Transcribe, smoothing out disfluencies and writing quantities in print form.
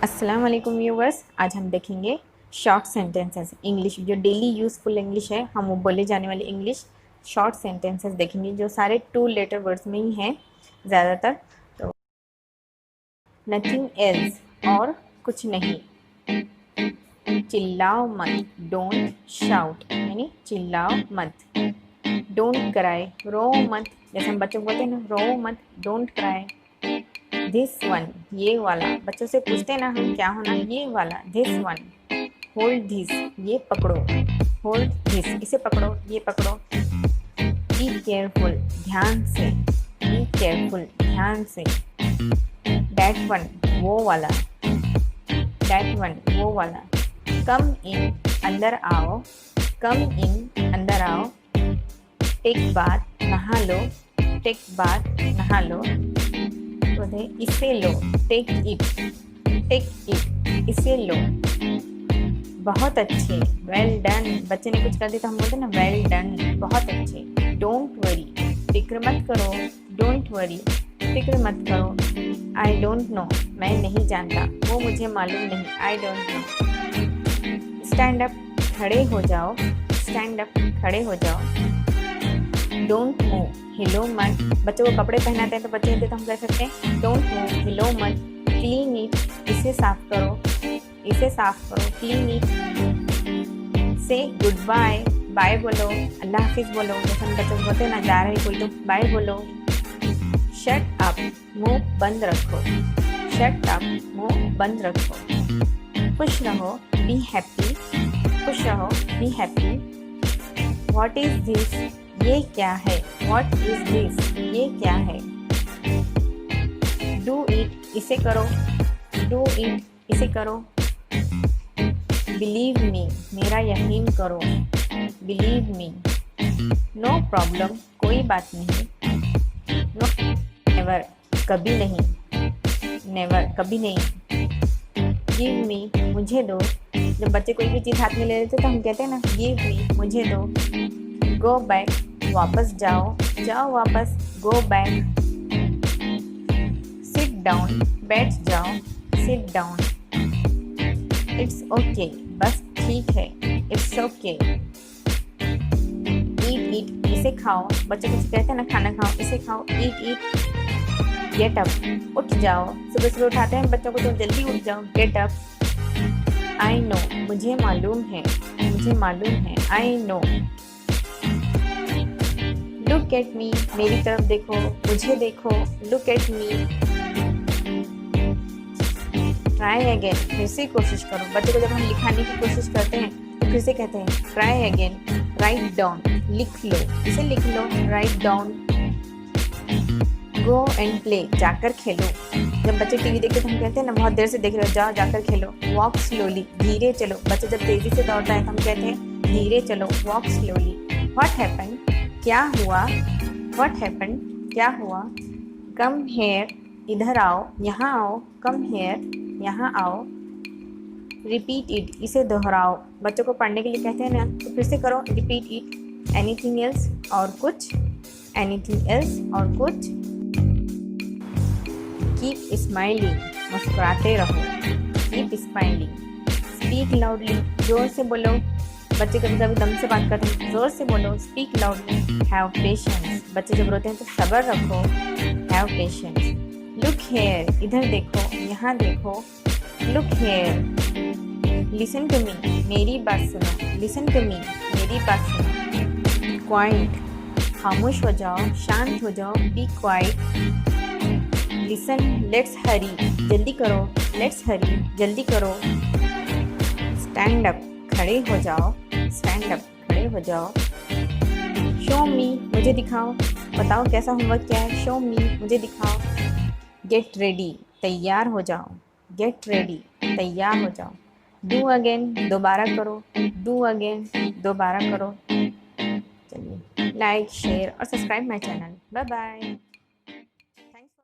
अस्सलाम वालेकुम व्यूवर्स, आज हम देखेंगे शॉर्ट सेंटेंसेस इंग्लिश, जो डेली यूज़फुल इंग्लिश है, हम वो बोले जाने वाले इंग्लिश शॉर्ट सेंटेंसेस देखेंगे जो सारे 2 लेटर वर्ड्स में ही हैं ज़्यादातर। तो नथिंग एल्स, और कुछ नहीं। चिल्लाओ मत, डोंट शाउट, यानी चिल्लाओ मत। डोंट क्राई, रो मत, जैसे हम बच्चों को बोलते हैं ना, रो मत, डोंट क्राई। दिस वन, ये वाला, बच्चों से पूछते हैं ना हम क्या होना, ये वाला, दिस वन। होल्ड दिस, ये पकड़ो, होल्ड दिस, इसे पकड़ो, ये पकड़ो। बी केयरफुल, ध्यान से, बी केयरफुल, ध्यान से। डैट वन, वो वाला, डैट वन, वो वाला। कम इन, अंदर आओ, कम इन, अंदर आओ। टेक बाथ, नहा लो, टेक बाथ, नहा लो। इसे लो, टेक इट, टेक इट, इसे लो। बहुत अच्छे, वेल डन, बच्चे ने कुछ कर दिया तो हम बोलते हैं ना वेल डन, बहुत अच्छे। डोंट वरी, फिक्र मत करो, डोंट वरी, फिक्र मत करो। आई डोंट नो, मैं नहीं जानता, वो मुझे मालूम नहीं, I don't know. Stand up, खड़े हो जाओ, स्टैंड अप, खड़े हो जाओ। डोंट मूव, हिलो मत, बच्चों को कपड़े पहनाते हैं तो बच्चे होते तो हम कह सकते हैं डोंट मूव, हिलो मत। क्लीन इट, इसे साफ करो, इसे साफ करो, क्लीन इट। से गुड बाय, बाय बोलो, अल्लाह हाफिज़ बोलो, जैसे हम बच्चों को बोलते हैं ना जा रहे कोई तो बाय बोलो। शट अप, मुंह बंद रखो, शट अप, मुंह बंद रखो। खुश रहो, बी हैप्पी, खुश रहो, be happy. What is this, ये क्या है, व्हाट इज दिस, ये क्या है। डू इट, इसे करो, डू इट, इसे करो। बिलीव मी, मेरा यकीन करो, बिलीव मी। नो प्रॉब्लम, कोई बात नहीं। नो, नेवर, कभी नहीं, नेवर, कभी नहीं। गिव मी, मुझे दो, जब बच्चे कोई भी चीज़ हाथ में ले लेते तो हम कहते हैं ना गिव मी, मुझे दो। गो बैक, वापस जाओ, जाओ वापस, गो बैक। सिट डाउन, बैठ जाओ, सिट डाउन। इट्स ओके, बस ठीक है, इट्स ओके। ईट इट, इसे खाओ, बच्चे कुछ कहते हैं ना खाना खाओ, इसे खाओ, ईट इट। गेट अप, उठ जाओ, सुबह सुबह उठाते हैं बच्चों को तो जल्दी उठ जाओ, गेट अप। आई नो, मुझे मालूम है, मुझे मालूम है, I know. Look at me, मेरी तरफ देखो, मुझे देखो, look at me. Try again, फिर से कोशिश करो, बच्चे को जब हम लिखाने की कोशिश करते हैं तो फिर से कहते हैं ट्राई अगेन। राइट डाउन, लिख लो, इसे लिख लो, write down. Go and play, जाकर खेलो, जब बच्चे टीवी देखते तो हम कहते हैं ना बहुत देर से देख रहे हो, जाओ जाकर खेलो। वॉक स्लोली, धीरे चलो, बच्चे जब तेजी से दौड़ता है तो हम कहते हैं धीरे चलो, वॉक स्लोली। व्हाट हैपन, क्या हुआ, व्हाट हैपन, क्या हुआ। कम हेयर, इधर आओ, यहाँ आओ, कम हेयर, यहाँ आओ। रिपीट इट, इसे दोहराओ, बच्चों को पढ़ने के लिए कहते हैं ना तो फिर से करो, रिपीट इट। एनीथिंग एल्स, और कुछ, एनीथिंग एल्स, और कुछ। कीप स्माइलिंग, मुस्कुराते रहो, कीप स्माइलिंग। स्पीक लाउडली, जोर से बोलो, बच्चे कभी कभी दम से बात करते हैं, जोर से बोलो, स्पीक लाउडली। हैव पेशेंस, बच्चे जब रोते हैं तो सब्र रखो, हैव पेशेंस। लुक हेयर, इधर देखो, यहाँ देखो, look here. Listen to me, मेरी बात सुनो, लिसन टू मी, मेरी बात सुनो। क्वाइट, खामोश हो जाओ, शांत हो जाओ, बी क्वाइट। लिसन, लेट्स हरी, जल्दी करो, लेट्स हरी, जल्दी करो। स्टैंड अप, खड़े हो जाओ, स्टैंड अप, खड़े हो जाओ। शो मी, मुझे दिखाओ, बताओ कैसा होमवर्क क्या है, शो मी, मुझे दिखाओ। गेट रेडी, तैयार हो जाओ, गेट रेडी, तैयार हो जाओ। डू अगेन, दोबारा करो, डू अगेन, दोबारा करो। चलिए, लाइक शेयर और subscribe my channel. Bye bye.